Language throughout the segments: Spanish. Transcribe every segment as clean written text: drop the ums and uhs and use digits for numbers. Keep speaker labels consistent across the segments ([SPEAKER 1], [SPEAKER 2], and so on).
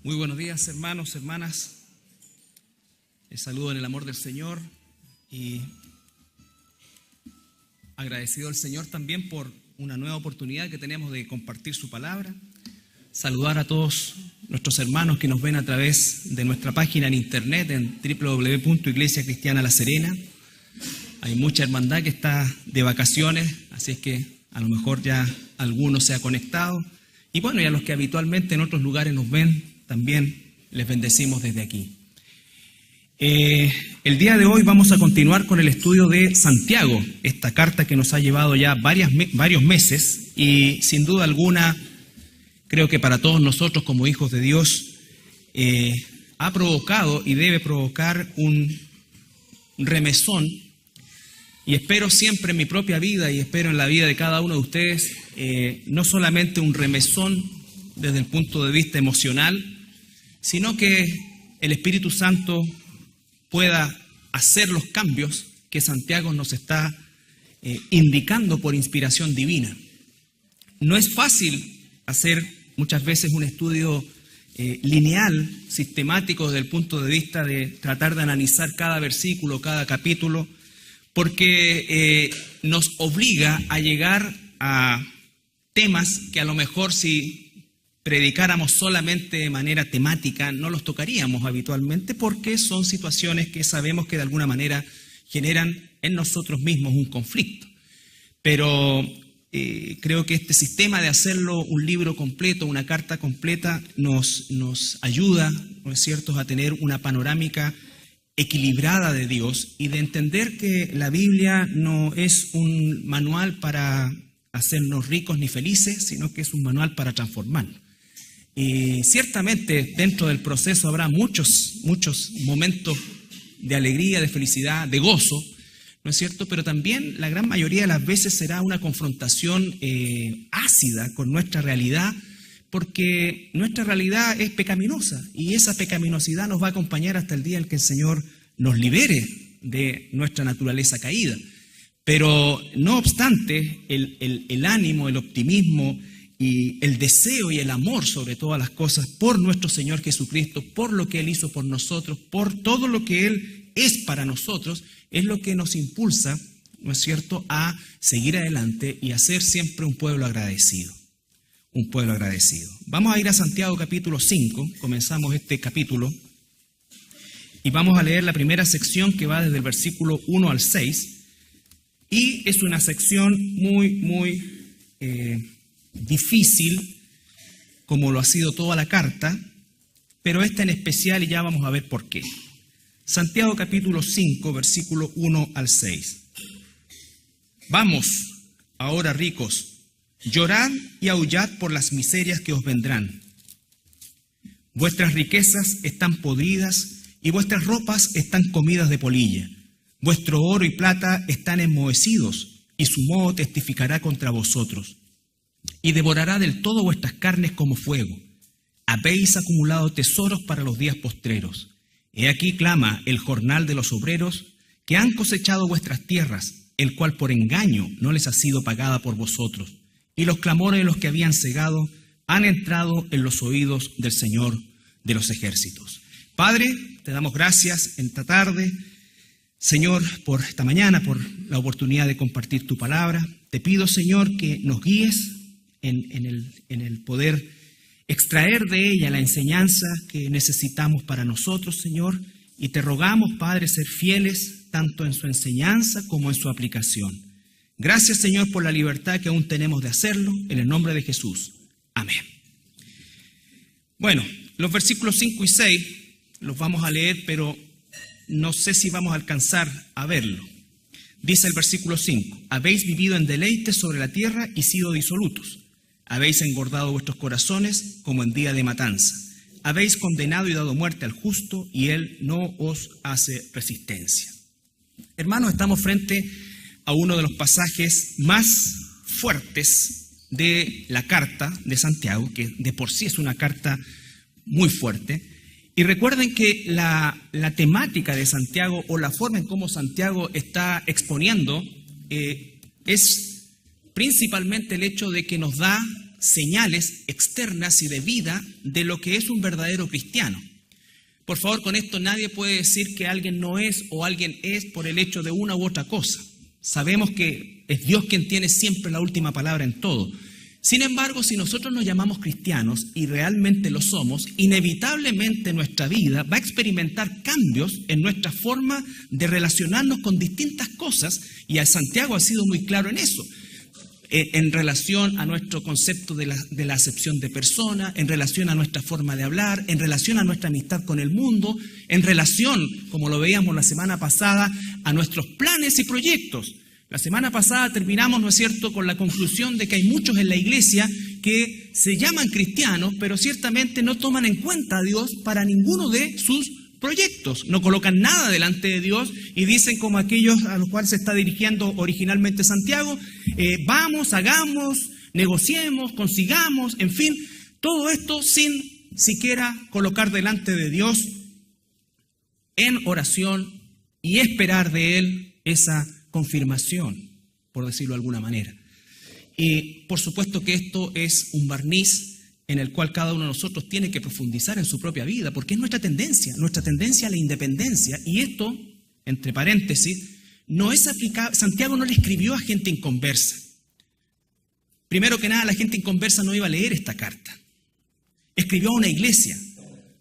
[SPEAKER 1] Muy buenos días, hermanos, hermanas. Les saludo en el amor del Señor y agradecido al Señor también por una nueva oportunidad que tenemos de compartir su palabra. Saludar a todos nuestros hermanos que nos ven a través de nuestra página en internet en www.Iglesia Cristiana La Serena. Hay mucha hermandad que está de vacaciones, así es que a lo mejor ya alguno se ha conectado. Y bueno, y a los que habitualmente en otros lugares nos ven, también les bendecimos desde aquí. El día de hoy vamos a continuar con el estudio de Santiago, esta carta que nos ha llevado ya varios meses y sin duda alguna, creo que para todos nosotros como hijos de Dios, ha provocado y debe provocar un remesón. Y espero siempre en mi propia vida y espero en la vida de cada uno de ustedes, no solamente un remesón desde el punto de vista emocional, sino que el Espíritu Santo pueda hacer los cambios que Santiago nos está indicando por inspiración divina. No es fácil hacer muchas veces un estudio lineal, sistemático desde el punto de vista de tratar de analizar cada versículo, cada capítulo, porque nos obliga a llegar a temas que a lo mejor si predicáramos solamente de manera temática no los tocaríamos habitualmente, porque son situaciones que sabemos que de alguna manera generan en nosotros mismos un conflicto. Pero creo que este sistema de hacerlo un libro completo, una carta completa, nos ayuda, ¿no es cierto?, a tener una panorámica equilibrada de Dios y de entender que la Biblia no es un manual para hacernos ricos ni felices, sino que es un manual para transformarnos. Y ciertamente dentro del proceso habrá muchos momentos de alegría, de felicidad, de gozo, ¿no es cierto? Pero también la gran mayoría de las veces será una confrontación ácida con nuestra realidad, porque nuestra realidad es pecaminosa y esa pecaminosidad nos va a acompañar hasta el día en que el Señor nos libere de nuestra naturaleza caída. Pero no obstante, el ánimo, el optimismo y el deseo y el amor sobre todas las cosas por nuestro Señor Jesucristo, por lo que Él hizo por nosotros, por todo lo que Él es para nosotros, es lo que nos impulsa, ¿no es cierto?, a seguir adelante y a ser siempre un pueblo agradecido. Un pueblo agradecido. Vamos a ir a Santiago capítulo 5, comenzamos este capítulo y vamos a leer la primera sección que va desde el versículo 1 al 6 y es una sección muy difícil, como lo ha sido toda la carta, pero esta en especial y ya vamos a ver por qué. Santiago capítulo 5, versículo 1 al 6. Vamos, ahora ricos, llorad y aullad por las miserias que os vendrán. Vuestras riquezas están podridas y vuestras ropas están comidas de polilla. Vuestro oro y plata están enmohecidos y su moho testificará contra vosotros. Y devorará del todo vuestras carnes como fuego. Habéis acumulado tesoros para los días postreros. He aquí clama el jornal de los obreros que han cosechado vuestras tierras, el cual por engaño no les ha sido pagada por vosotros. Y los clamores de los que habían cegado han entrado en los oídos del Señor de los ejércitos. Padre, te damos gracias en esta tarde, Señor, por esta mañana, por la oportunidad de compartir tu palabra. Te pido, Señor, que nos guíes en el poder extraer de ella la enseñanza que necesitamos para nosotros, Señor, y te rogamos, Padre, ser fieles tanto en su enseñanza como en su aplicación. Gracias, Señor, por la libertad que aún tenemos de hacerlo, en el nombre de Jesús. Amén. Bueno, los versículos 5 y 6 los vamos a leer, pero no sé si vamos a alcanzar a verlo. Dice el versículo 5, habéis vivido en deleite sobre la tierra y sido disolutos. Habéis engordado vuestros corazones como en día de matanza. Habéis condenado y dado muerte al justo y él no os hace resistencia. Hermanos, estamos frente a uno de los pasajes más fuertes de la carta de Santiago, que de por sí es una carta muy fuerte. Y recuerden que la temática de Santiago o la forma en cómo Santiago está exponiendo es principalmente el hecho de que nos da señales externas y de vida de lo que es un verdadero cristiano. Por favor, con esto nadie puede decir que alguien no es o alguien es por el hecho de una u otra cosa. Sabemos que es Dios quien tiene siempre la última palabra en todo. Sin embargo, si nosotros nos llamamos cristianos y realmente lo somos, inevitablemente nuestra vida va a experimentar cambios en nuestra forma de relacionarnos con distintas cosas, y a Santiago ha sido muy claro en eso. En relación a nuestro concepto de la acepción de persona, en relación a nuestra forma de hablar, en relación a nuestra amistad con el mundo, en relación, como lo veíamos la semana pasada, a nuestros planes y proyectos. La semana pasada terminamos, ¿no es cierto?, con la conclusión de que hay muchos en la iglesia que se llaman cristianos, pero ciertamente no toman en cuenta a Dios para ninguno de sus proyectos. No colocan nada delante de Dios y dicen, como aquellos a los cuales se está dirigiendo originalmente Santiago, vamos, hagamos, negociemos, consigamos, en fin, todo esto sin siquiera colocar delante de Dios en oración y esperar de Él esa confirmación, por decirlo de alguna manera. Y por supuesto que esto es un barniz en el cual cada uno de nosotros tiene que profundizar en su propia vida, porque es nuestra tendencia a la independencia. Y esto, entre paréntesis, no es aplicable. Santiago no le escribió a gente inconversa. Primero que nada, la gente inconversa no iba a leer esta carta. Escribió a una iglesia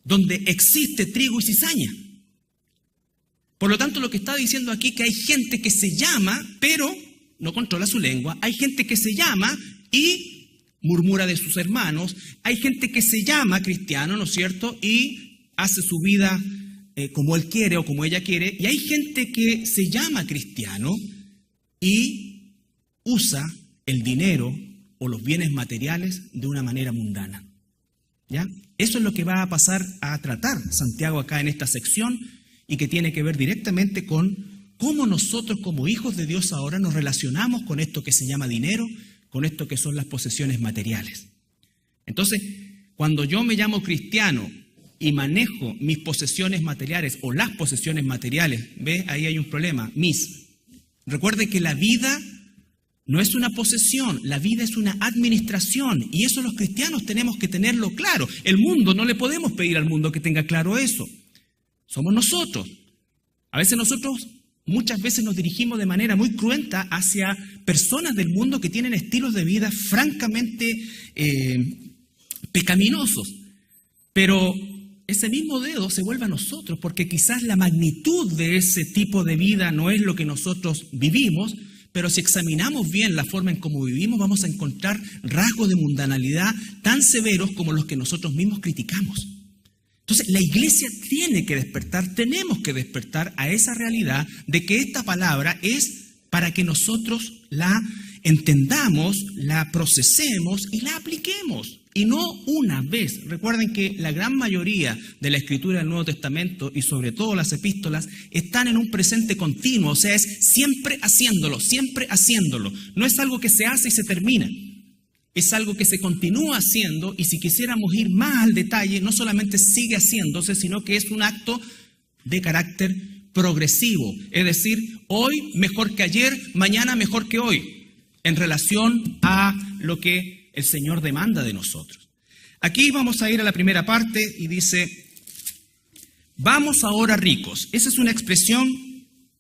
[SPEAKER 1] donde existe trigo y cizaña. Por lo tanto, lo que está diciendo aquí es que hay gente que se llama, pero no controla su lengua. Hay gente que se llama y murmura de sus hermanos. Hay gente que se llama cristiano, ¿no es cierto?, y hace su vida como él quiere o como ella quiere. Y hay gente que se llama cristiano y usa el dinero o los bienes materiales de una manera mundana. ¿Ya? Eso es lo que va a pasar a tratar Santiago acá en esta sección, y que tiene que ver directamente con cómo nosotros como hijos de Dios ahora nos relacionamos con esto que se llama dinero, con esto que son las posesiones materiales. Entonces, cuando yo me llamo cristiano y manejo mis posesiones materiales o las posesiones materiales, ¿ve? Ahí hay un problema, Recuerde que la vida no es una posesión, la vida es una administración, y eso los cristianos tenemos que tenerlo claro. El mundo, no le podemos pedir al mundo que tenga claro eso. Somos nosotros. A veces muchas veces nos dirigimos de manera muy cruenta hacia personas del mundo que tienen estilos de vida francamente pecaminosos. Pero ese mismo dedo se vuelve a nosotros, porque quizás la magnitud de ese tipo de vida no es lo que nosotros vivimos, pero si examinamos bien la forma en cómo vivimos, vamos a encontrar rasgos de mundanalidad tan severos como los que nosotros mismos criticamos. Entonces, la iglesia tiene que despertar, tenemos que despertar a esa realidad de que esta palabra es para que nosotros la entendamos, la procesemos y la apliquemos. Y no una vez. Recuerden que la gran mayoría de la escritura del Nuevo Testamento, y sobre todo las epístolas, están en un presente continuo, o sea, es siempre haciéndolo, siempre haciéndolo. No es algo que se hace y se termina. Es algo que se continúa haciendo, y si quisiéramos ir más al detalle, no solamente sigue haciéndose, sino que es un acto de carácter progresivo. Es decir, hoy mejor que ayer, mañana mejor que hoy, en relación a lo que el Señor demanda de nosotros. Aquí vamos a ir a la primera parte y dice, vamos ahora ricos. Esa es una expresión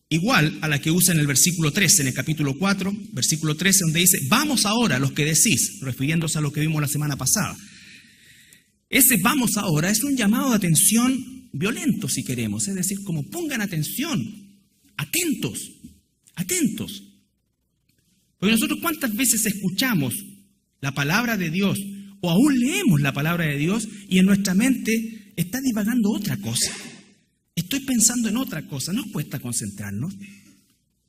[SPEAKER 1] igual a la que usa en el versículo 13, en el capítulo 4, versículo 13, donde dice, vamos ahora los que decís, refiriéndose a lo que vimos la semana pasada. Ese vamos ahora es un llamado de atención violento, si queremos, es decir, como pongan atención, atentos, atentos. Porque nosotros cuántas veces escuchamos la palabra de Dios o aún leemos la palabra de Dios y en nuestra mente está divagando otra cosa. Estoy pensando en otra cosa. Nos cuesta concentrarnos,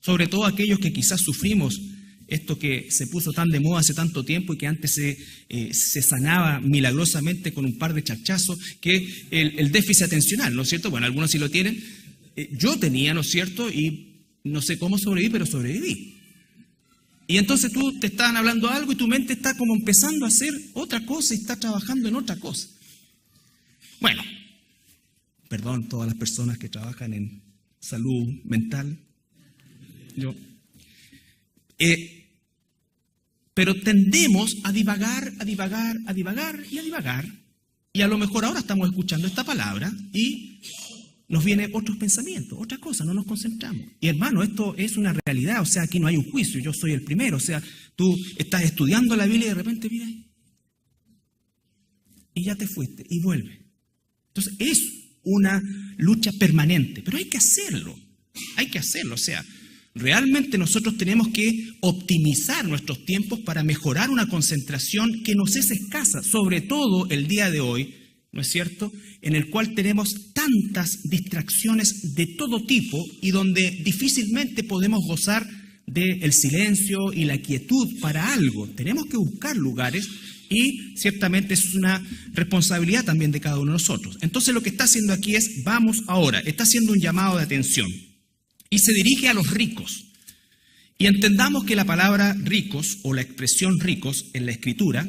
[SPEAKER 1] sobre todo aquellos que quizás sufrimos esto que se puso tan de moda hace tanto tiempo y que antes se sanaba milagrosamente con un par de chachazos, que el déficit atencional, ¿no es cierto? Bueno, algunos sí lo tienen. Yo tenía, ¿no es cierto? Y no sé cómo sobreviví, pero sobreviví. Y entonces tú te estaban hablando algo y tu mente está como empezando a hacer otra cosa y está trabajando en otra cosa. Bueno, perdón todas las personas que trabajan en salud mental. pero tendemos a divagar, a divagar, a divagar y a divagar. Y a lo mejor ahora estamos escuchando esta palabra y nos vienen otros pensamientos, otras cosas, no nos concentramos. Y hermano, esto es una realidad, o sea, aquí no hay un juicio, yo soy el primero, o sea, tú estás estudiando la Biblia y de repente, mira ahí, y ya te fuiste, y vuelve. Entonces, es una lucha permanente, pero hay que hacerlo, o sea, realmente nosotros tenemos que optimizar nuestros tiempos para mejorar una concentración que nos es escasa, sobre todo el día de hoy, ¿no es cierto?, en el cual tenemos tantas distracciones de todo tipo y donde difícilmente podemos gozar del silencio y la quietud para algo. Tenemos que buscar lugares y ciertamente eso es una responsabilidad también de cada uno de nosotros. Entonces lo que está haciendo aquí es, vamos ahora, está haciendo un llamado de atención y se dirige a los ricos. Y entendamos que la palabra ricos o la expresión ricos en la Escritura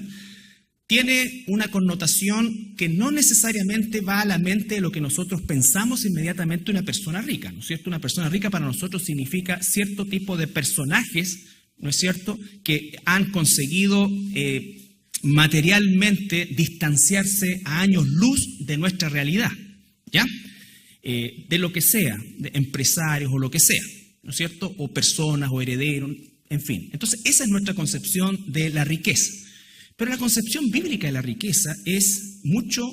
[SPEAKER 1] tiene una connotación que no necesariamente va a la mente de lo que nosotros pensamos inmediatamente una persona rica, ¿no es cierto? Una persona rica para nosotros significa cierto tipo de personajes, ¿no es cierto?, que han conseguido materialmente distanciarse a años luz de nuestra realidad, ¿ya? De lo que sea, de empresarios o lo que sea, ¿no es cierto?, o personas o herederos, en fin. Entonces, esa es nuestra concepción de la riqueza. Pero la concepción bíblica de la riqueza es mucho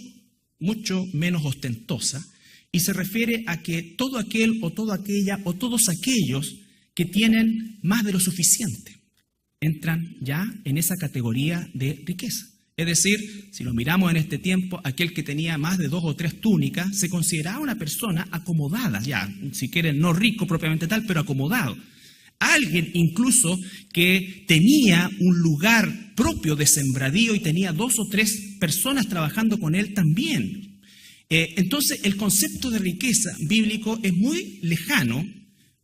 [SPEAKER 1] menos ostentosa y se refiere a que todo aquel o toda aquella o todos aquellos que tienen más de lo suficiente entran ya en esa categoría de riqueza. Es decir, si lo miramos en este tiempo, aquel que tenía más de 2 o 3 túnicas se consideraba una persona acomodada, ya, si quieren, no rico propiamente tal, pero acomodado. Alguien incluso que tenía un lugar propio de sembradío y tenía 2 o 3 personas trabajando con él también. Entonces, el concepto de riqueza bíblico es muy lejano,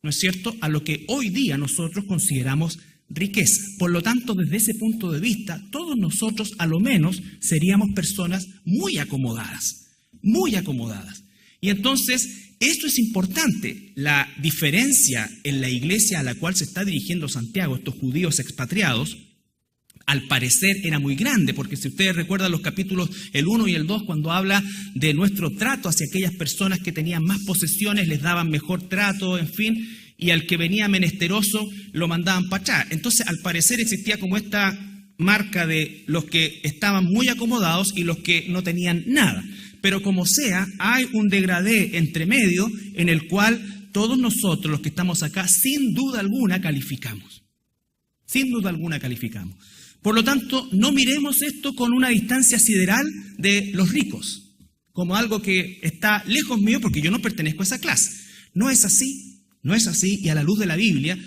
[SPEAKER 1] ¿no es cierto?, a lo que hoy día nosotros consideramos riqueza. Por lo tanto, desde ese punto de vista, todos nosotros a lo menos seríamos personas muy acomodadas, muy acomodadas. Y entonces, esto es importante, la diferencia en la iglesia a la cual se está dirigiendo Santiago, estos judíos expatriados, al parecer era muy grande, porque si ustedes recuerdan los capítulos, el 1 y el 2, cuando habla de nuestro trato hacia aquellas personas que tenían más posesiones, les daban mejor trato, en fin, y al que venía menesteroso lo mandaban para atrás. Entonces, al parecer existía como esta marca de los que estaban muy acomodados y los que no tenían nada. Pero como sea, hay un degradé entre medio en el cual todos nosotros, los que estamos acá, sin duda alguna calificamos. Sin duda alguna calificamos. Por lo tanto, no miremos esto con una distancia sideral de los ricos, como algo que está lejos mío porque yo no pertenezco a esa clase. No es así, no es así, y a la luz de la Biblia,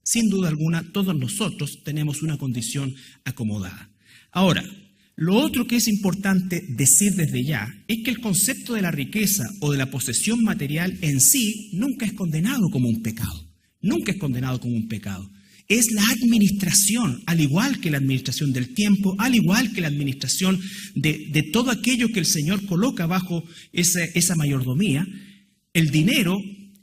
[SPEAKER 1] sin duda alguna, todos nosotros tenemos una condición acomodada. Ahora, lo otro que es importante decir desde ya es que el concepto de la riqueza o de la posesión material en sí nunca es condenado como un pecado. Nunca es condenado como un pecado. Es la administración, al igual que la administración del tiempo, al igual que la administración de todo aquello que el Señor coloca bajo esa mayordomía. El dinero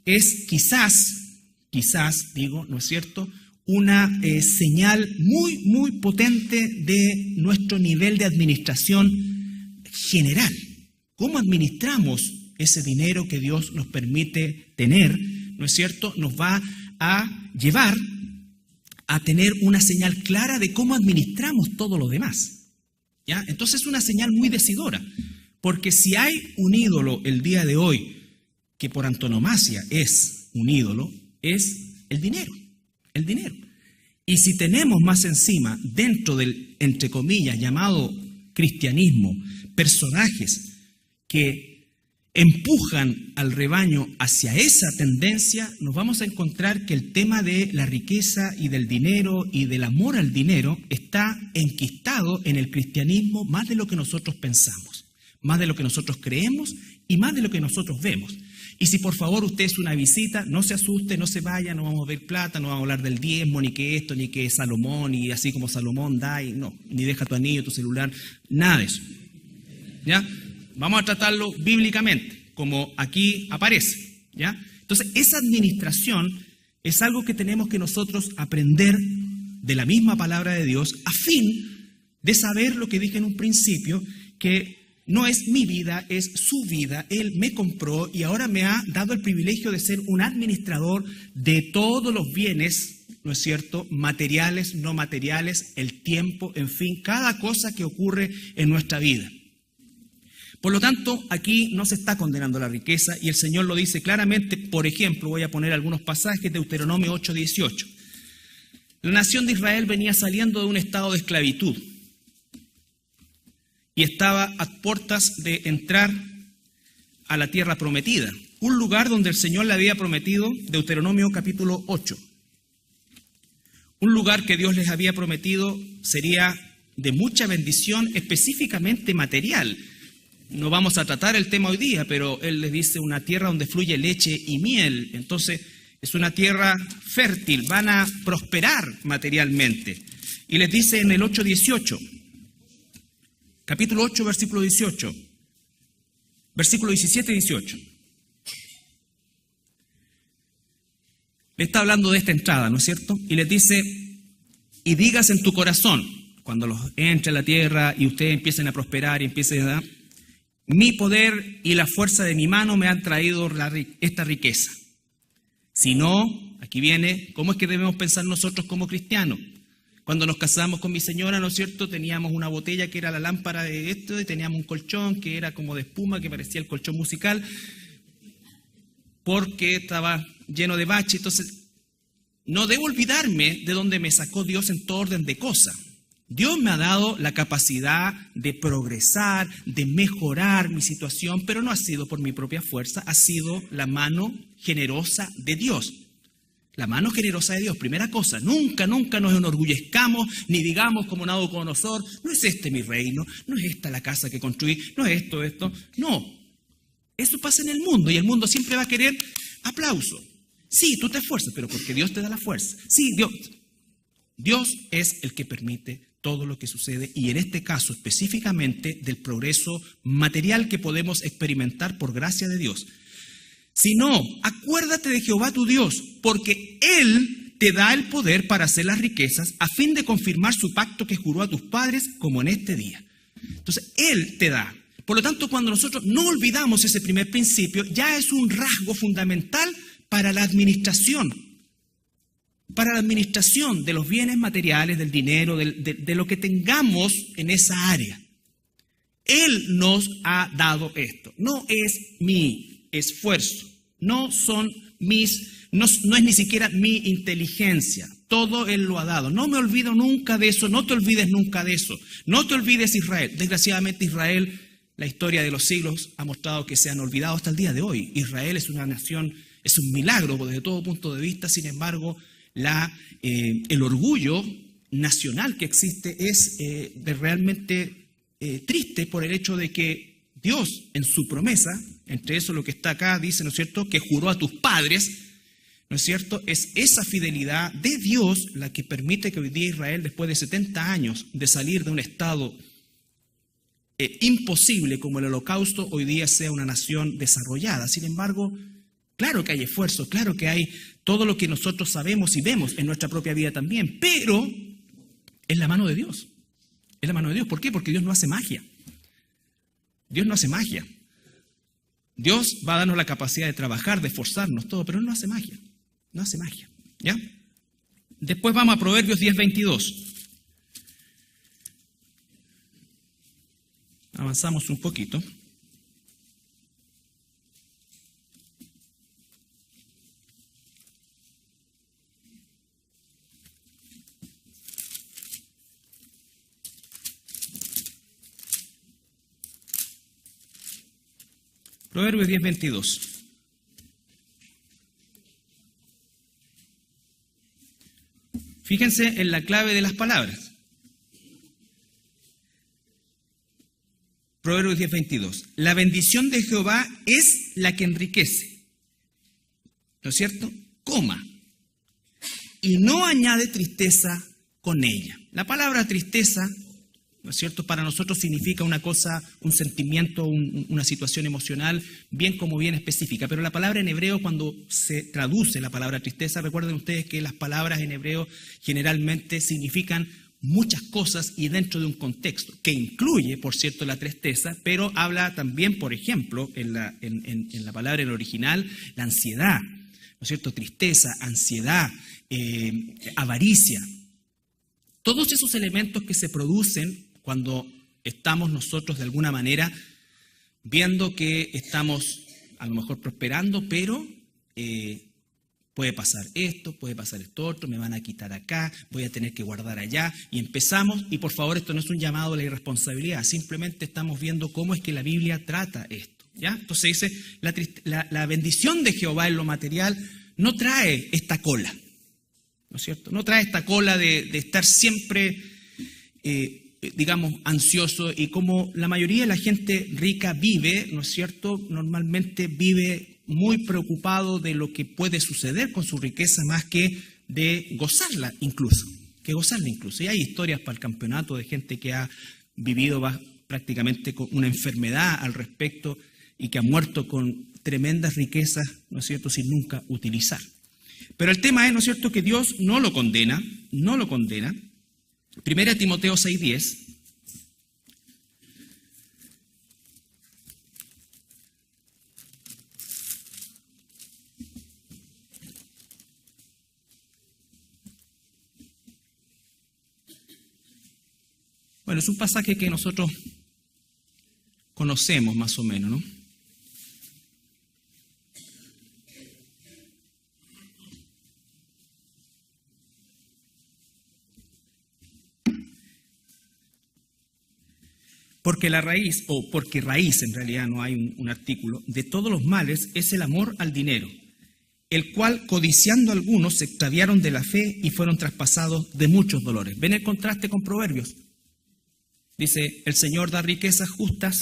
[SPEAKER 1] es quizás, digo, ¿no es cierto?, una señal muy, muy potente de nuestro nivel de administración general. ¿Cómo administramos ese dinero que Dios nos permite tener? ¿No es cierto? Nos va a llevar a tener una señal clara de cómo administramos todo lo demás, ¿ya? Entonces es una señal muy decidora, porque si hay un ídolo el día de hoy que por antonomasia es un ídolo, es el dinero. El dinero. Y si tenemos más encima, dentro del, entre comillas, llamado cristianismo, personajes que empujan al rebaño hacia esa tendencia, nos vamos a encontrar que el tema de la riqueza y del dinero y del amor al dinero está enquistado en el cristianismo más de lo que nosotros pensamos, más de lo que nosotros creemos y más de lo que nosotros vemos. Y si por favor usted es una visita, no se asuste, no se vaya, no vamos a ver plata, no vamos a hablar del diezmo, ni que esto, ni que Salomón, y así como Salomón da, y no, ni deja tu anillo, tu celular, nada de eso. ¿Ya? Vamos a tratarlo bíblicamente, como aquí aparece. ¿Ya? Entonces, esa administración es algo que tenemos que nosotros aprender de la misma palabra de Dios, a fin de saber lo que dije en un principio, que no es mi vida, es su vida. Él me compró y ahora me ha dado el privilegio de ser un administrador de todos los bienes, ¿no es cierto?, materiales, no materiales, el tiempo, en fin, cada cosa que ocurre en nuestra vida. Por lo tanto, aquí no se está condenando la riqueza y el Señor lo dice claramente. Por ejemplo, voy a poner algunos pasajes de Deuteronomio 8:18. La nación de Israel venía saliendo de un estado de esclavitud y estaba a puertas de entrar a la tierra prometida, un lugar donde el Señor le había prometido, Deuteronomio capítulo 8. Un lugar que Dios les había prometido sería de mucha bendición, específicamente material. No vamos a tratar el tema hoy día, pero Él les dice una tierra donde fluye leche y miel. Entonces, es una tierra fértil, van a prosperar materialmente. Y les dice en el 8:18, capítulo 8, versículo 18, versículo 17 y 18. Le está hablando de esta entrada, ¿no es cierto? Y les dice, y digas en tu corazón, cuando los entre a la tierra y ustedes empiecen a prosperar y empiecen a dar, mi poder y la fuerza de mi mano me han traído esta riqueza. Si no, aquí viene, ¿cómo es que debemos pensar nosotros como cristianos? Cuando nos casamos con mi señora, ¿no es cierto?, teníamos una botella que era la lámpara de esto y teníamos un colchón que era como de espuma, que parecía el colchón musical, porque estaba lleno de bache. Entonces, no debo olvidarme de dónde me sacó Dios en todo orden de cosas. Dios me ha dado la capacidad de progresar, de mejorar mi situación, pero no ha sido por mi propia fuerza, ha sido la mano generosa de Dios. La mano generosa de Dios, primera cosa, nunca nos enorgullezcamos, ni digamos como Nabucodonosor, no es este mi reino, no es esta la casa que construí, no es esto, no. Eso pasa en el mundo y el mundo siempre va a querer aplauso. Sí, tú te esfuerzas, pero porque Dios te da la fuerza. Sí, Dios es el que permite todo lo que sucede y en este caso específicamente del progreso material que podemos experimentar por gracia de Dios. Si no, acuérdate de Jehová tu Dios, porque Él te da el poder para hacer las riquezas a fin de confirmar su pacto que juró a tus padres como en este día. Entonces, Él te da. Por lo tanto, cuando nosotros no olvidamos ese primer principio, ya es un rasgo fundamental para la administración de los bienes materiales, del dinero, de lo que tengamos en esa área. Él nos ha dado esto. No es mi esfuerzo, no es ni siquiera mi inteligencia. Todo Él lo ha dado. No me olvido nunca de eso, no te olvides nunca de eso. No te olvides Israel. Desgraciadamente Israel, la historia de los siglos ha mostrado que se han olvidado hasta el día de hoy. Israel es una nación, es un milagro desde todo punto de vista, sin embargo, el orgullo nacional que existe es realmente triste por el hecho de que Dios en su promesa, entre eso lo que está acá, dice, ¿no es cierto?, que juró a tus padres, ¿no es cierto?, es esa fidelidad de Dios la que permite que hoy día Israel, después de 70 años de salir de un estado imposible como el Holocausto, hoy día sea una nación desarrollada. Sin embargo, claro que hay esfuerzo, claro que hay todo lo que nosotros sabemos y vemos en nuestra propia vida también, pero es la mano de Dios. Es la mano de Dios. ¿Por qué? Porque Dios no hace magia. Dios no hace magia. Dios va a darnos la capacidad de trabajar, de esforzarnos, todo, pero Él no hace magia. No hace magia. ¿Ya? Después vamos a Proverbios 10:22. Avanzamos un poquito. Proverbios 10:22. Fíjense en la clave de las palabras. Proverbios 10:22. La bendición de Jehová es la que enriquece. ¿No es cierto? Coma. Y no añade tristeza con ella. La palabra tristeza, ¿no es cierto? Para nosotros significa una cosa, un sentimiento, una situación emocional bien específica. Pero la palabra en hebreo, cuando se traduce la palabra tristeza, recuerden ustedes que las palabras en hebreo generalmente significan muchas cosas y dentro de un contexto, que incluye, por cierto, la tristeza, pero habla también, por ejemplo, en la palabra en el original, la ansiedad, ¿no es cierto? Tristeza, ansiedad, avaricia. Todos esos elementos que se producen cuando estamos nosotros de alguna manera viendo que estamos a lo mejor prosperando, pero puede pasar esto otro, me van a quitar acá, voy a tener que guardar allá, y empezamos, y por favor esto no es un llamado a la irresponsabilidad, simplemente estamos viendo cómo es que la Biblia trata esto, ¿ya? Entonces dice, la bendición de Jehová en lo material no trae esta cola, ¿no es cierto? No trae esta cola de estar siempre, digamos, ansioso, y como la mayoría de la gente rica vive, ¿no es cierto? Normalmente vive muy preocupado de lo que puede suceder con su riqueza más que de gozarla incluso, Y hay historias para el campeonato de gente que ha vivido prácticamente con una enfermedad al respecto y que ha muerto con tremendas riquezas, ¿no es cierto?, sin nunca utilizar. Pero el tema es, ¿no es cierto?, que Dios no lo condena. 1 Timoteo 6:10. Bueno, es un pasaje que nosotros conocemos más o menos, ¿no? Porque raíz en realidad no hay un artículo, de todos los males es el amor al dinero, el cual codiciando algunos se extraviaron de la fe y fueron traspasados de muchos dolores. ¿Ven el contraste con Proverbios? Dice, el Señor da riquezas justas,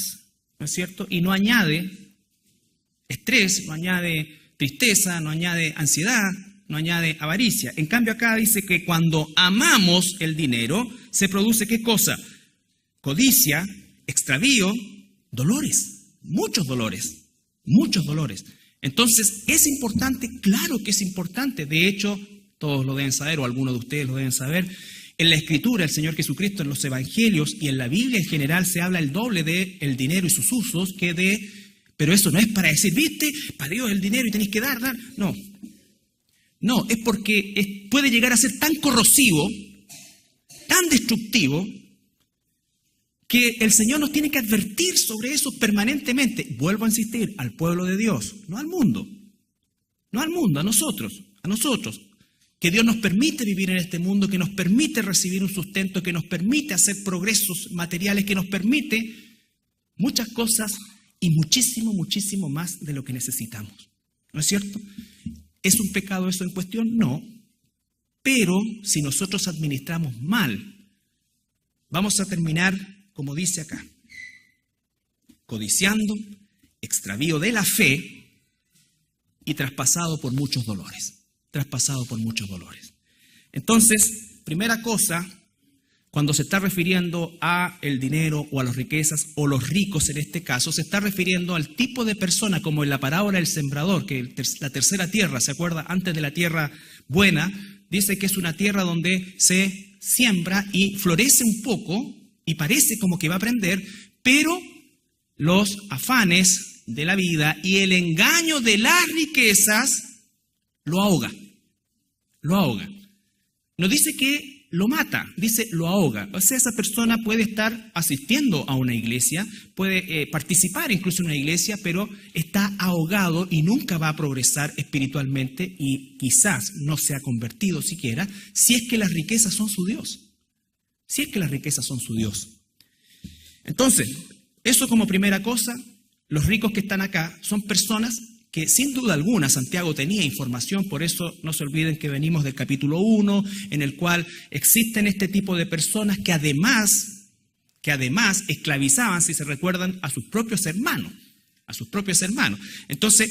[SPEAKER 1] ¿no es cierto? Y no añade estrés, no añade tristeza, no añade ansiedad, no añade avaricia. En cambio acá dice que cuando amamos el dinero, se produce ¿qué cosa? Codicia, extravío, dolores, muchos dolores. Entonces, ¿es importante? Claro que es importante. De hecho, todos lo deben saber, o algunos de ustedes lo deben saber. En la Escritura, el Señor Jesucristo, en los Evangelios y en la Biblia en general se habla el doble del dinero y sus usos que de... Pero eso no es para decir, viste, para Dios el dinero y tenéis que dar. No, es porque puede llegar a ser tan corrosivo, tan destructivo, que el Señor nos tiene que advertir sobre eso permanentemente. Vuelvo a insistir, al pueblo de Dios, no al mundo, a nosotros. Que Dios nos permite vivir en este mundo, que nos permite recibir un sustento, que nos permite hacer progresos materiales, que nos permite muchas cosas y muchísimo más de lo que necesitamos. ¿No es cierto? ¿Es un pecado eso en cuestión? No. Pero si nosotros administramos mal, vamos a terminar, como dice acá, codiciando, extravío de la fe y traspasado por muchos dolores. Entonces, primera cosa, cuando se está refiriendo a el dinero o a las riquezas o los ricos en este caso, se está refiriendo al tipo de persona, como en la parábola del sembrador, que la tercera tierra, ¿se acuerda? Antes de la tierra buena, dice que es una tierra donde se siembra y florece un poco y parece como que va a prender, pero los afanes de la vida y el engaño de las riquezas lo ahoga. No dice que lo mata, dice lo ahoga. O sea, esa persona puede estar asistiendo a una iglesia, puede participar incluso en una iglesia, pero está ahogado y nunca va a progresar espiritualmente y quizás no se ha convertido siquiera, si es que las riquezas son su Dios. Entonces, eso como primera cosa, los ricos que están acá son personas que sin duda alguna Santiago tenía información, por eso no se olviden que venimos del capítulo 1, en el cual existen este tipo de personas que además esclavizaban, si se recuerdan, a sus propios hermanos. Entonces,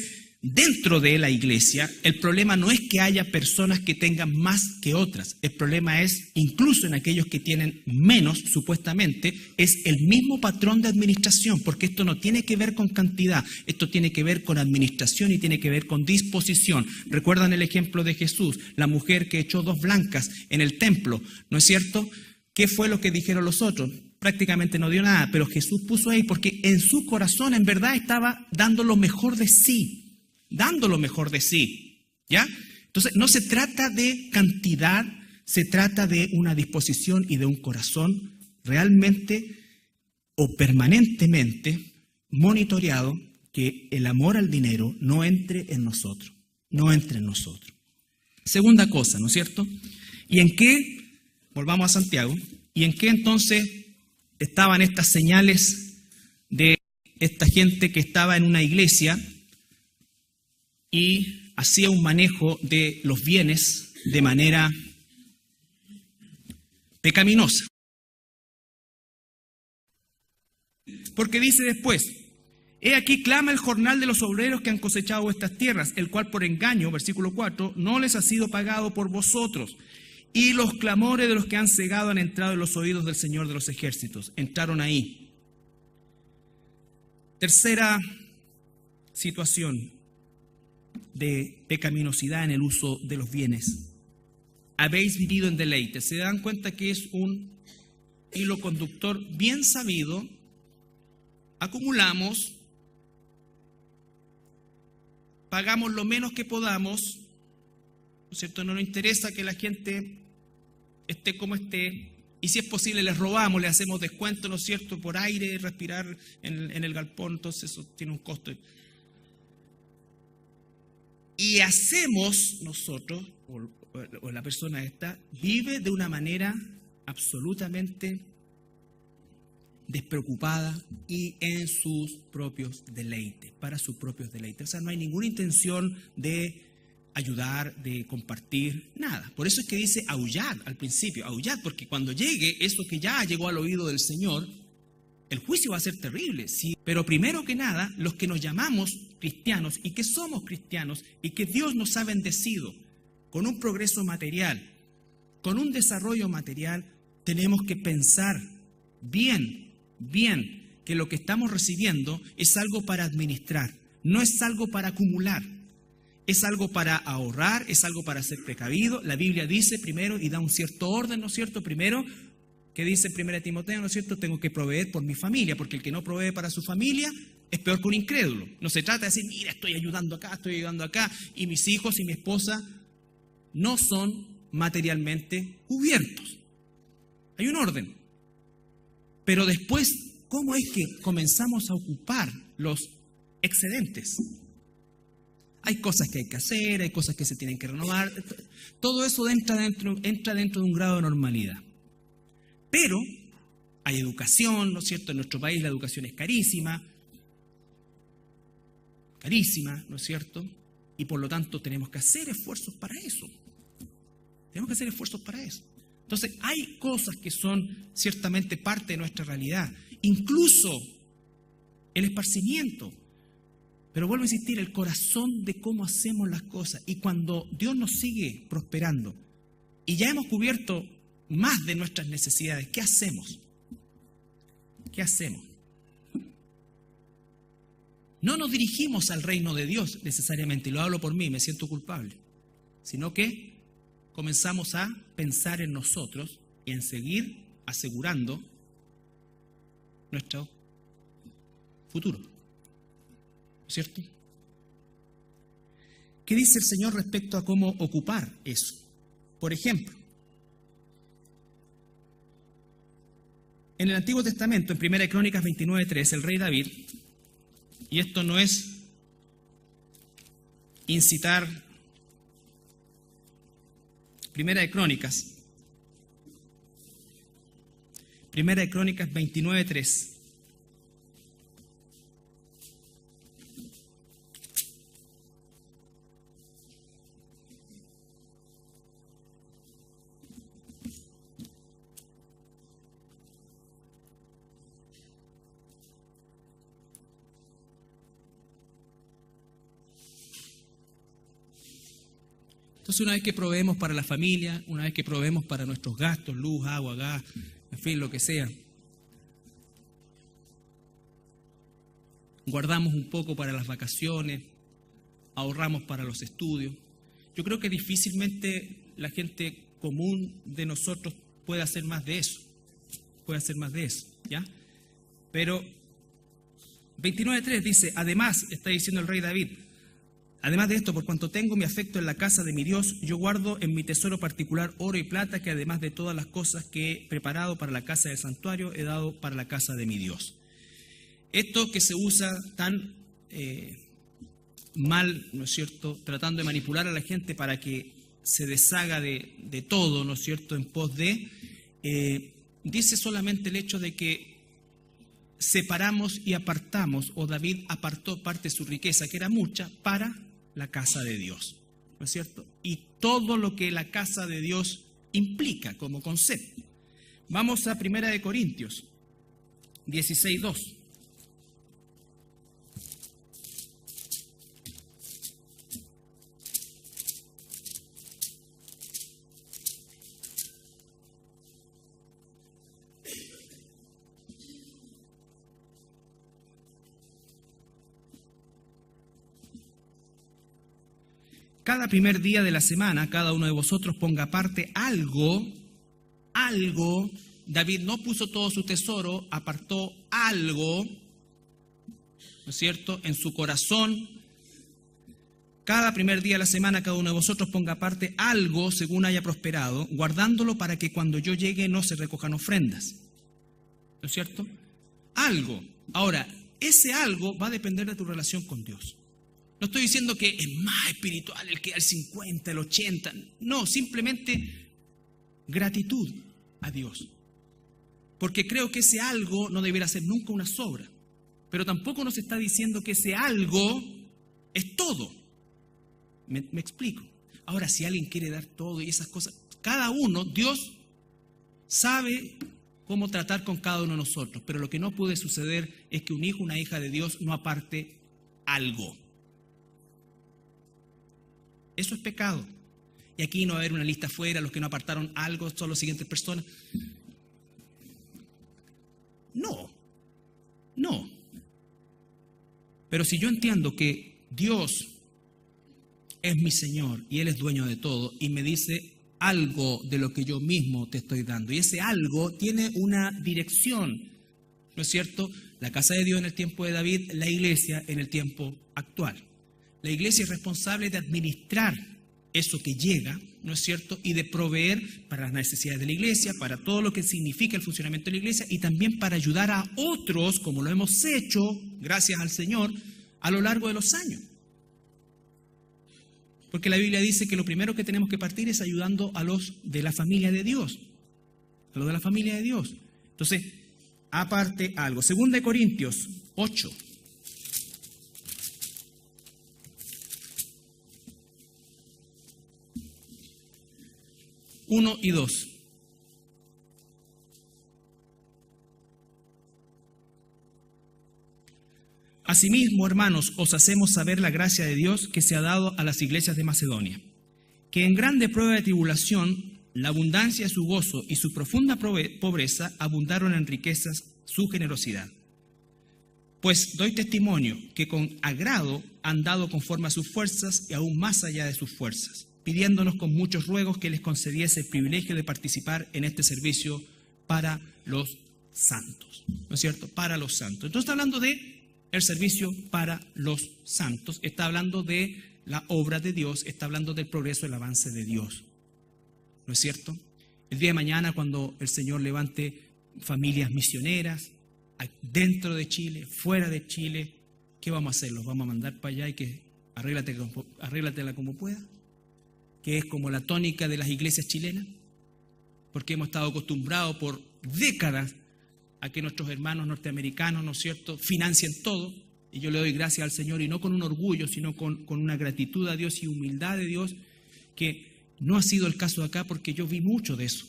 [SPEAKER 1] dentro de la iglesia, el problema no es que haya personas que tengan más que otras. El problema es, incluso en aquellos que tienen menos, supuestamente, es el mismo patrón de administración, porque esto no tiene que ver con cantidad, esto tiene que ver con administración y tiene que ver con disposición. ¿Recuerdan el ejemplo de Jesús? La mujer que echó 2 blancas en el templo, ¿no es cierto? ¿Qué fue lo que dijeron los otros? Prácticamente no dio nada, pero Jesús puso ahí porque en su corazón en verdad estaba dando lo mejor de sí. Dando lo mejor de sí, ¿ya? Entonces, no se trata de cantidad, se trata de una disposición y de un corazón realmente o permanentemente monitoreado, que el amor al dinero no entre en nosotros, no entre en nosotros. Segunda cosa, ¿no es cierto? ¿Y en qué? Volvamos a Santiago. ¿Y en qué entonces estaban estas señales de esta gente que estaba en una iglesia y hacía un manejo de los bienes de manera pecaminosa? Porque dice después: he aquí clama el jornal de los obreros que han cosechado vuestras tierras, el cual por engaño, versículo 4, no les ha sido pagado por vosotros. Y los clamores de los que han cegado han entrado en los oídos del Señor de los ejércitos. Entraron ahí. Tercera situación de pecaminosidad en el uso de los bienes. Habéis vivido en deleite. ¿Se dan cuenta que es un hilo conductor bien sabido? Acumulamos, pagamos lo menos que podamos, ¿no es cierto? No nos interesa que la gente esté como esté, y si es posible les robamos, le hacemos descuento, ¿no es cierto?, por aire, respirar en el galpón, entonces eso tiene un costo. Y hacemos nosotros, o la persona esta, vive de una manera absolutamente despreocupada y en sus propios deleites, para sus propios deleites. O sea, no hay ninguna intención de ayudar, de compartir, nada. Por eso es que dice aullad al principio, aullad, porque cuando llegue eso que ya llegó al oído del Señor, el juicio va a ser terrible, ¿sí? Pero primero que nada, los que nos llamamos cristianos y que somos cristianos y que Dios nos ha bendecido con un progreso material, con un desarrollo material, tenemos que pensar bien que lo que estamos recibiendo es algo para administrar, no es algo para acumular, es algo para ahorrar, es algo para ser precavido. La Biblia dice primero y da un cierto orden, ¿no es cierto? Primero, que dice en 1 Timoteo, ¿no es cierto? Tengo que proveer por mi familia, porque el que no provee para su familia es peor que un incrédulo. No se trata de decir, mira, estoy ayudando acá, y mis hijos y mi esposa no son materialmente cubiertos. Hay un orden. Pero después, ¿cómo es que comenzamos a ocupar los excedentes? Hay cosas que hay que hacer, hay cosas que se tienen que renovar. Todo eso entra dentro de un grado de normalidad. Pero hay educación, ¿no es cierto? En nuestro país la educación es carísima, ¿no es cierto? Y por lo tanto tenemos que hacer esfuerzos para eso. Entonces hay cosas que son ciertamente parte de nuestra realidad, incluso el esparcimiento. Pero vuelvo a insistir, el corazón de cómo hacemos las cosas. Y cuando Dios nos sigue prosperando y ya hemos cubierto más de nuestras necesidades, ¿qué hacemos? No nos dirigimos al reino de Dios necesariamente, y lo hablo por mí, me siento culpable, sino que comenzamos a pensar en nosotros y en seguir asegurando nuestro futuro, ¿no es cierto? ¿Qué dice el Señor respecto a cómo ocupar eso? Por ejemplo, en el Antiguo Testamento, en 1 Crónicas 29:3, el rey David, y esto no es incitar, 1 Crónicas 29:3. Entonces, una vez que proveemos para la familia, una vez que proveemos para nuestros gastos, luz, agua, gas, en fin, lo que sea, guardamos un poco para las vacaciones, ahorramos para los estudios. Yo creo que difícilmente la gente común de nosotros puede hacer más de eso. ¿Ya? Pero 29:3 dice, además, está diciendo el rey David, además de esto, por cuanto tengo mi afecto en la casa de mi Dios, yo guardo en mi tesoro particular oro y plata, que además de todas las cosas que he preparado para la casa del santuario, he dado para la casa de mi Dios. Esto que se usa tan mal, ¿no es cierto?, tratando de manipular a la gente para que se deshaga de todo, ¿no es cierto?, en pos de, dice solamente el hecho de que separamos y apartamos, o David apartó parte de su riqueza, que era mucha, para la casa de Dios, ¿no es cierto? Y todo lo que la casa de Dios implica como concepto. Vamos a 1 Corintios 16:2. Cada primer día de la semana, cada uno de vosotros ponga aparte algo. David no puso todo su tesoro, apartó algo, ¿no es cierto?, en su corazón. Cada primer día de la semana, cada uno de vosotros ponga aparte algo según haya prosperado, guardándolo para que cuando yo llegue no se recojan ofrendas. ¿No es cierto? Algo. Ahora, ese algo va a depender de tu relación con Dios. No estoy diciendo que es más espiritual el que da el 50, el 80. No, simplemente gratitud a Dios. Porque creo que ese algo no deberá ser nunca una sobra. Pero tampoco nos está diciendo que ese algo es todo. ¿Me explico? Ahora, si alguien quiere dar todo y esas cosas, cada uno, Dios sabe cómo tratar con cada uno de nosotros. Pero lo que no puede suceder es que un hijo, una hija de Dios no aparte algo. Eso es pecado. Y aquí no va a haber una lista afuera, los que no apartaron algo son las siguientes personas. No. Pero si yo entiendo que Dios es mi Señor y Él es dueño de todo y me dice algo de lo que yo mismo te estoy dando, y ese algo tiene una dirección, ¿no es cierto? La casa de Dios en el tiempo de David, la iglesia en el tiempo actual. La iglesia es responsable de administrar eso que llega, ¿no es cierto? Y de proveer para las necesidades de la iglesia, para todo lo que significa el funcionamiento de la iglesia y también para ayudar a otros, como lo hemos hecho, gracias al Señor, a lo largo de los años. Porque la Biblia dice que lo primero que tenemos que partir es ayudando a los de la familia de Dios. A los de la familia de Dios. Entonces, aparte algo. 2 Corintios 8. 1 y 2. Asimismo, hermanos, os hacemos saber la gracia de Dios que se ha dado a las iglesias de Macedonia, que en grande prueba de tribulación, la abundancia de su gozo y su profunda pobreza abundaron en riquezas su generosidad. Pues doy testimonio que con agrado han dado conforme a sus fuerzas y aún más allá de sus fuerzas, pidiéndonos con muchos ruegos que les concediese el privilegio de participar en este servicio para los santos. ¿No es cierto? Para los santos. Entonces está hablando de el servicio para los santos, está hablando de la obra de Dios, está hablando del progreso, el avance de Dios. ¿No es cierto? El día de mañana, cuando el Señor levante familias misioneras, dentro de Chile, fuera de Chile, ¿qué vamos a hacer? ¿Los vamos a mandar para allá y que arréglatela como pueda? Que es como la tónica de las iglesias chilenas, porque hemos estado acostumbrados por décadas a que nuestros hermanos norteamericanos, ¿no es cierto?, financien todo, y yo le doy gracias al Señor, y no con un orgullo, sino con una gratitud a Dios y humildad de Dios, que no ha sido el caso acá, porque yo vi mucho de eso,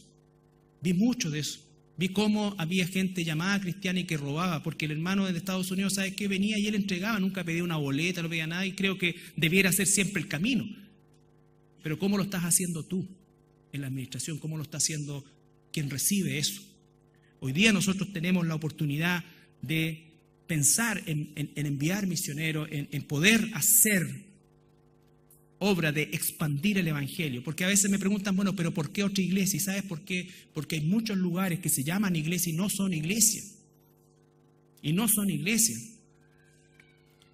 [SPEAKER 1] vi cómo había gente llamada cristiana y que robaba, porque el hermano de Estados Unidos, ¿sabe qué? Venía y él entregaba, nunca pedía una boleta, no pedía nada, y creo que debiera ser siempre el camino. Pero ¿cómo lo estás haciendo tú en la administración? ¿Cómo lo está haciendo quien recibe eso? Hoy día nosotros tenemos la oportunidad de pensar en enviar misioneros, en poder hacer obra de expandir el Evangelio. Porque a veces me preguntan, bueno, pero ¿por qué otra iglesia? ¿Y sabes por qué? Porque hay muchos lugares que se llaman iglesia y no son iglesia. Y no son iglesia.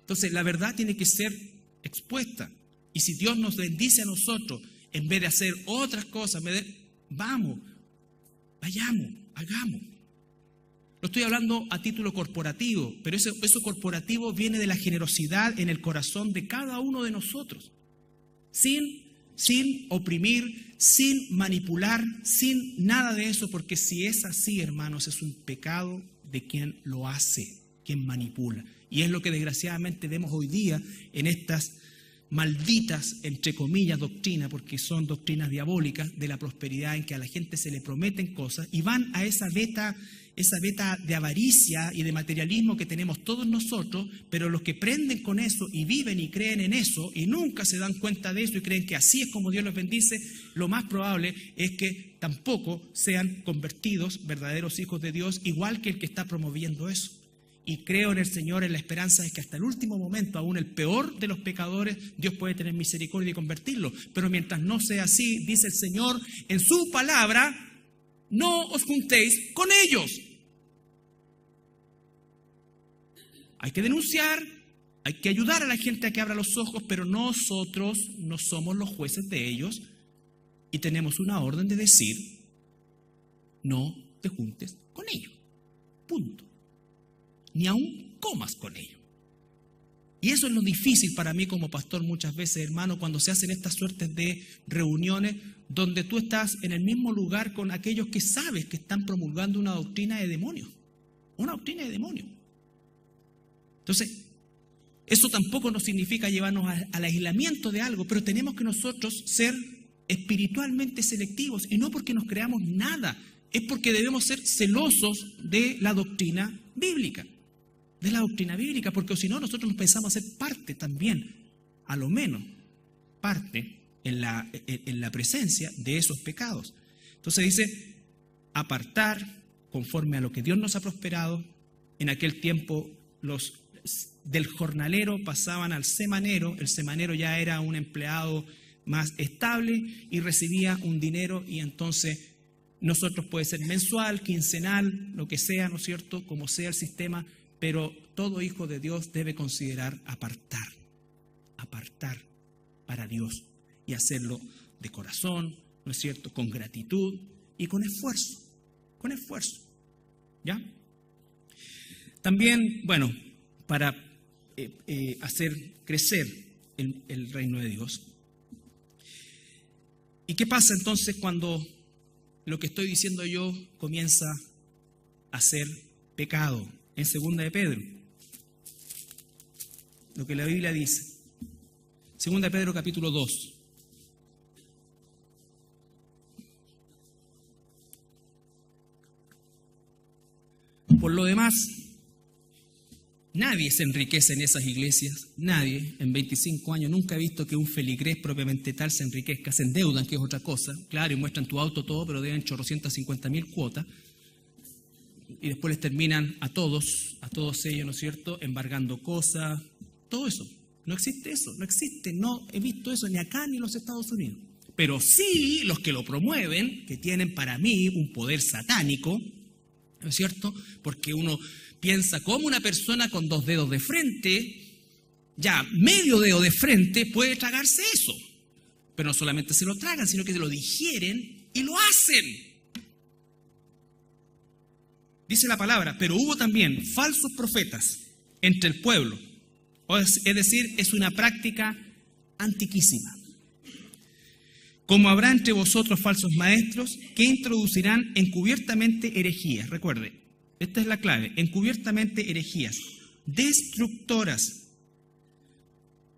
[SPEAKER 1] Entonces la verdad tiene que ser expuesta. Y si Dios nos bendice a nosotros, en vez de hacer otras cosas, vamos, vayamos, hagamos. No estoy hablando a título corporativo, pero eso corporativo viene de la generosidad en el corazón de cada uno de nosotros. Sin oprimir, sin manipular, sin nada de eso, porque si es así, hermanos, es un pecado de quien lo hace, quien manipula. Y es lo que desgraciadamente vemos hoy día en estas malditas, entre comillas, doctrinas, porque son doctrinas diabólicas de la prosperidad, en que a la gente se le prometen cosas y van a esa beta de avaricia y de materialismo que tenemos todos nosotros, pero los que prenden con eso y viven y creen en eso y nunca se dan cuenta de eso y creen que así es como Dios los bendice, lo más probable es que tampoco sean convertidos verdaderos hijos de Dios, igual que el que está promoviendo eso. Y creo en el Señor, en la esperanza de que hasta el último momento, aún el peor de los pecadores, Dios puede tener misericordia y convertirlo. Pero mientras no sea así, dice el Señor en su palabra, no os juntéis con ellos. Hay que denunciar, hay que ayudar a la gente a que abra los ojos, pero nosotros no somos los jueces de ellos y tenemos una orden de decir, no te juntes con ellos. Punto. Ni aún comas con ellos. Y eso es lo difícil para mí como pastor muchas veces, hermano, cuando se hacen estas suertes de reuniones donde tú estás en el mismo lugar con aquellos que sabes que están promulgando una doctrina de demonios. Una doctrina de demonios. Entonces, eso tampoco nos significa llevarnos al aislamiento de algo, pero tenemos que nosotros ser espiritualmente selectivos, y no porque nos creamos nada, es porque debemos ser celosos de la doctrina bíblica. De la doctrina bíblica, porque si no, nosotros nos pensamos hacer parte también, a lo menos, parte en la presencia de esos pecados. Entonces dice, apartar conforme a lo que Dios nos ha prosperado. En aquel tiempo los del jornalero pasaban al semanero. El semanero ya era un empleado más estable y recibía un dinero, y entonces nosotros puede ser mensual, quincenal, lo que sea, ¿no es cierto?, como sea el sistema, pero todo hijo de Dios debe considerar apartar para Dios y hacerlo de corazón, ¿no es cierto?, con gratitud y con esfuerzo, ¿ya? También, bueno, para hacer crecer el reino de Dios. ¿Y qué pasa entonces cuando lo que estoy diciendo yo comienza a ser pecado? En 2 de Pedro, lo que la Biblia dice. 2 de Pedro capítulo 2. Por lo demás, nadie se enriquece en esas iglesias. Nadie, en 25 años, nunca he visto que un feligrés propiamente tal se enriquezca. Se endeudan, que es otra cosa. Claro, y muestran tu auto todo, pero deben 850.000 cuotas. Y después les terminan a todos ellos, ¿no es cierto?, embargando cosas, todo eso. No existe eso, no existe, no he visto eso ni acá ni en los Estados Unidos. Pero sí los que lo promueven, que tienen para mí un poder satánico, ¿no es cierto? Porque uno piensa cómo una persona con 2 dedos de frente, ya medio dedo de frente, puede tragarse eso. Pero no solamente se lo tragan, sino que se lo digieren y lo hacen. Dice la palabra, pero hubo también falsos profetas entre el pueblo. Es decir, es una práctica antiquísima. Como habrá entre vosotros falsos maestros que introducirán encubiertamente herejías. Recuerde, esta es la clave, encubiertamente herejías, destructoras.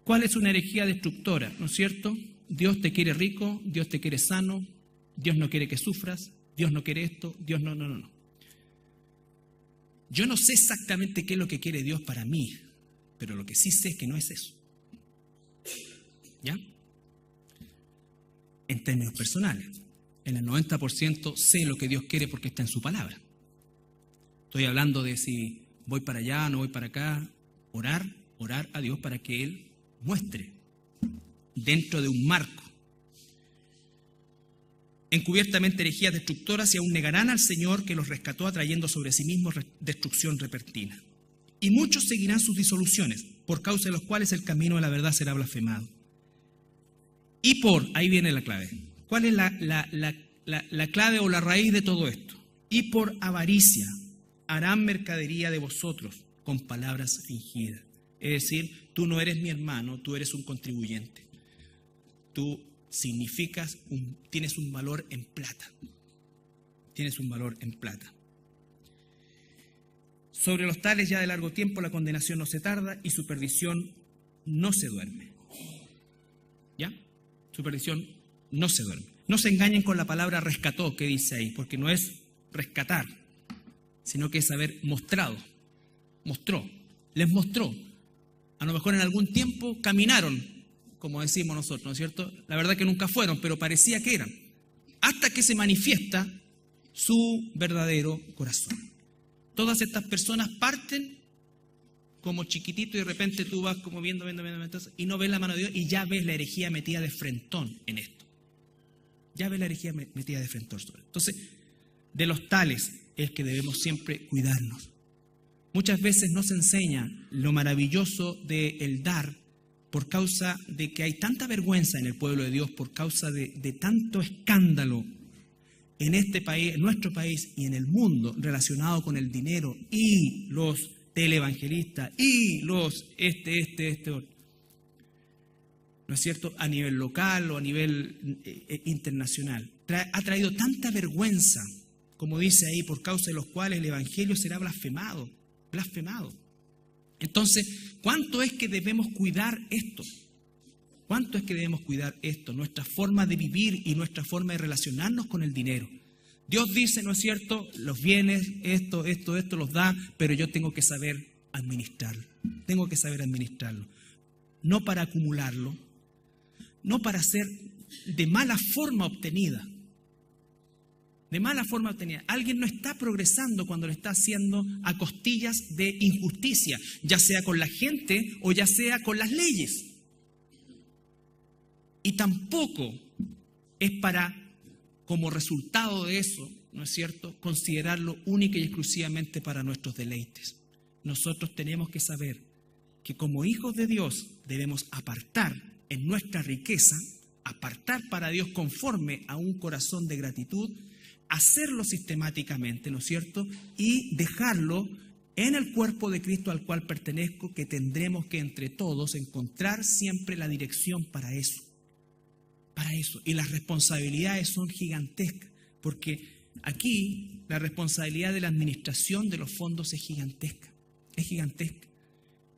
[SPEAKER 1] ¿Cuál es una herejía destructora? ¿No es cierto? Dios te quiere rico, Dios te quiere sano, Dios no quiere que sufras, Dios no quiere esto, Dios no. Yo no sé exactamente qué es lo que quiere Dios para mí, pero lo que sí sé es que no es eso. ¿Ya? términos personales. En el 90% sé lo que Dios quiere porque está en su palabra. Estoy hablando de si voy para allá, no voy para acá. Orar a Dios para que Él muestre dentro de un marco. Encubiertamente herejías destructoras y aún negarán al Señor que los rescató, atrayendo sobre sí mismos destrucción repentina. Y muchos seguirán sus disoluciones, por causa de los cuales el camino de la verdad será blasfemado. Y ahí viene la clave. ¿Cuál es la clave o la raíz de todo esto? Y por avaricia harán mercadería de vosotros con palabras fingidas. Es decir, tú no eres mi hermano, tú eres un contribuyente. Tú significas, tienes un valor en plata. Tienes un valor en plata. Sobre los tales ya de largo tiempo la condenación no se tarda y su perdición no se duerme. ¿Ya? Su perdición no se duerme. No se engañen con la palabra rescató que dice ahí, porque no es rescatar, sino que es haber mostrado. Mostró, les mostró. A lo mejor en algún tiempo caminaron, como decimos nosotros, ¿no es cierto? La verdad que nunca fueron, pero parecía que eran. Hasta que se manifiesta su verdadero corazón. Todas estas personas parten como chiquitito y de repente tú vas como viendo, y no ves la mano de Dios y ya ves la herejía metida de frentón en esto. Ya ves la herejía metida de frentón. Entonces, de los tales es que debemos siempre cuidarnos. Muchas veces no se enseña lo maravilloso del dar por causa de que hay tanta vergüenza en el pueblo de Dios, por causa de tanto escándalo en este país, en nuestro país y en el mundo relacionado con el dinero y los televangelistas y los ¿no es cierto? A nivel local o a nivel internacional. Ha traído tanta vergüenza, como dice ahí, por causa de los cuales el evangelio será blasfemado. Entonces, ¿cuánto es que debemos cuidar esto? ¿Cuánto es que debemos cuidar esto? Nuestra forma de vivir y nuestra forma de relacionarnos con el dinero. Dios dice, ¿no es cierto? Los bienes, esto los da, pero yo tengo que saber administrarlo. Tengo que saber administrarlo. No para acumularlo, no para ser de mala forma obtenida. De mala forma obtenida. Alguien no está progresando cuando lo está haciendo a costillas de injusticia, ya sea con la gente o ya sea con las leyes. Y tampoco es para, como resultado de eso, ¿no es cierto?, considerarlo única y exclusivamente para nuestros deleites. Nosotros tenemos que saber que como hijos de Dios debemos apartar en nuestra riqueza, apartar para Dios conforme a un corazón de gratitud, hacerlo sistemáticamente, ¿no es cierto?, y dejarlo en el cuerpo de Cristo al cual pertenezco, que tendremos que entre todos encontrar siempre la dirección para eso. Para eso. Y las responsabilidades son gigantescas, porque aquí la responsabilidad de la administración de los fondos es gigantesca. Es gigantesca.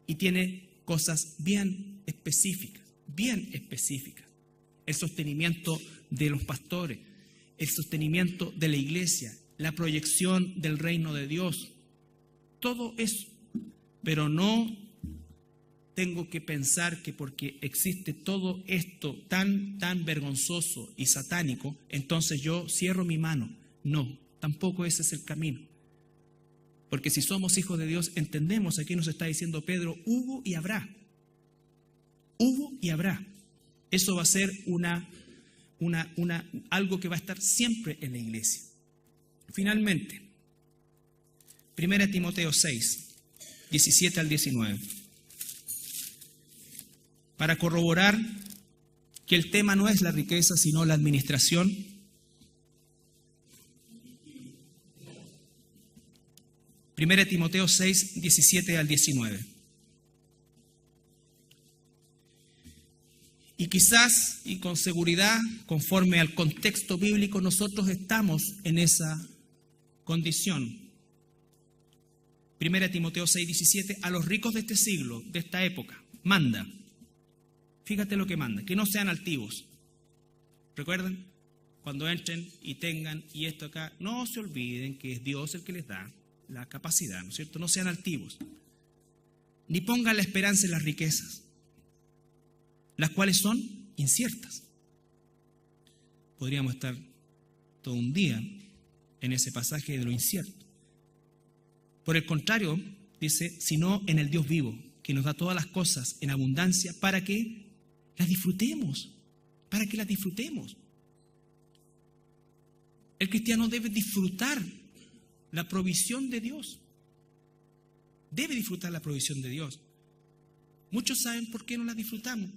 [SPEAKER 1] Y tiene cosas bien específicas. El sostenimiento de los pastores, el sostenimiento de la iglesia, la proyección del reino de Dios. Todo eso. Pero no tengo que pensar que porque existe todo esto tan vergonzoso y satánico, entonces yo cierro mi mano. No, tampoco ese es el camino. Porque si somos hijos de Dios, entendemos, aquí nos está diciendo Pedro, hubo y habrá. Hubo y habrá. Eso va a ser algo que va a estar siempre en la iglesia. Finalmente, 1 Timoteo 6, 17 al 19. Para corroborar que el tema no es la riqueza, sino la administración. Primera de Timoteo 6, 17 al 19. Y quizás, y con seguridad, conforme al contexto bíblico, nosotros estamos en esa condición. Primera de Timoteo 6, 17, a los ricos de este siglo, de esta época, manda. Fíjate lo que manda, que no sean altivos. ¿Recuerdan? Cuando entren y tengan, y esto acá, no se olviden que es Dios el que les da la capacidad, ¿no es cierto? No sean altivos. Ni pongan la esperanza en las riquezas, las cuales son inciertas. Podríamos estar todo un día en ese pasaje de lo incierto. Por el contrario, dice, sino en el Dios vivo, que nos da todas las cosas en abundancia para que las disfrutemos, El cristiano debe disfrutar la provisión de Dios. Debe disfrutar la provisión de Dios. Muchos saben por qué no la disfrutamos.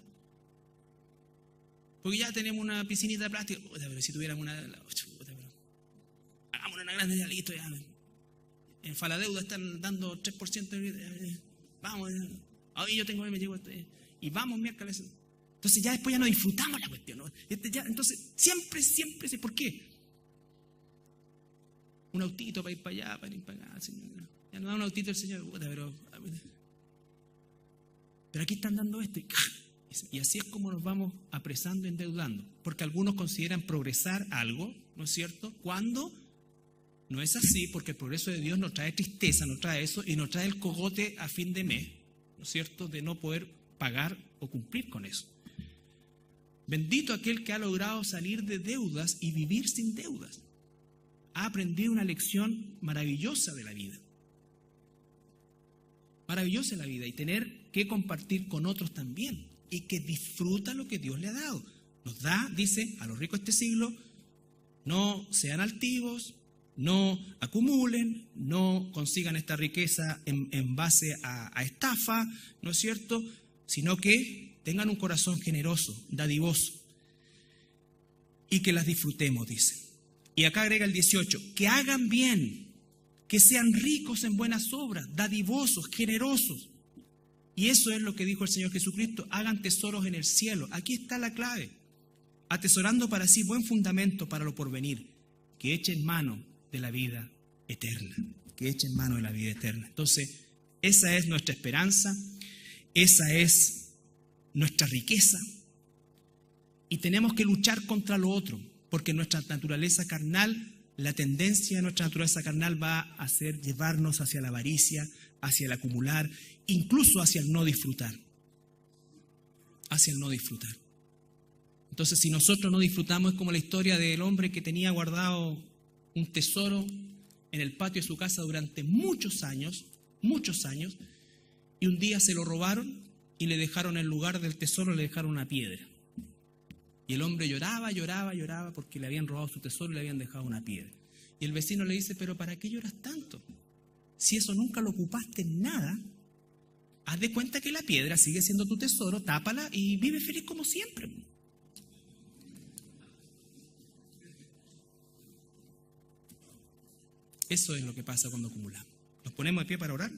[SPEAKER 1] Porque ya tenemos una piscinita de plástico. Pero si tuviéramos hagámosle una grande, ya listo, ya. En Faladeuda están dando 3%. Vamos, ahí yo tengo, me llevo y vamos miércoles. Entonces ya después ya no disfrutamos la cuestión, ¿no? Entonces siempre sé por qué. Un autito para ir para allá, para ir para acá. Ya nos da un autito el Señor, pero aquí están dando esto. Y así es como nos vamos apresando, endeudando. Porque algunos consideran progresar algo, ¿no es cierto? Cuando no es así, porque el progreso de Dios nos trae tristeza, nos trae eso, y nos trae el cogote a fin de mes, ¿no es cierto?, de no poder pagar o cumplir con eso. Bendito aquel que ha logrado salir de deudas y vivir sin deudas. Ha aprendido una lección maravillosa de la vida. Maravillosa de la vida, y tener que compartir con otros también, y que disfruta lo que Dios le ha dado. Nos da, dice, a los ricos de este siglo, no sean altivos, no acumulen, no consigan esta riqueza en base a estafa, ¿no es cierto?, sino que tengan un corazón generoso, dadivoso, y que las disfrutemos, dice. Y acá agrega el 18, que hagan bien, que sean ricos en buenas obras, dadivosos, generosos. Y eso es lo que dijo el Señor Jesucristo, hagan tesoros en el cielo. Aquí está la clave, atesorando para sí buen fundamento para lo porvenir, que echen mano de la vida eterna, Entonces, esa es nuestra esperanza, esa es nuestra riqueza, y tenemos que luchar contra lo otro, porque nuestra naturaleza carnal, la tendencia de nuestra naturaleza carnal va a hacer llevarnos hacia la avaricia, hacia el acumular, incluso hacia el no disfrutar. Entonces, si nosotros no disfrutamos, es como la historia del hombre que tenía guardado un tesoro en el patio de su casa durante muchos años, y un día se lo robaron y le dejaron en lugar del tesoro, le dejaron una piedra. Y el hombre lloraba porque le habían robado su tesoro y le habían dejado una piedra. Y el vecino le dice, pero ¿para qué lloras tanto? Si eso nunca lo ocupaste en nada, haz de cuenta que la piedra sigue siendo tu tesoro, tápala y vive feliz como siempre. Eso es lo que pasa cuando acumulamos. Nos ponemos de pie para orar.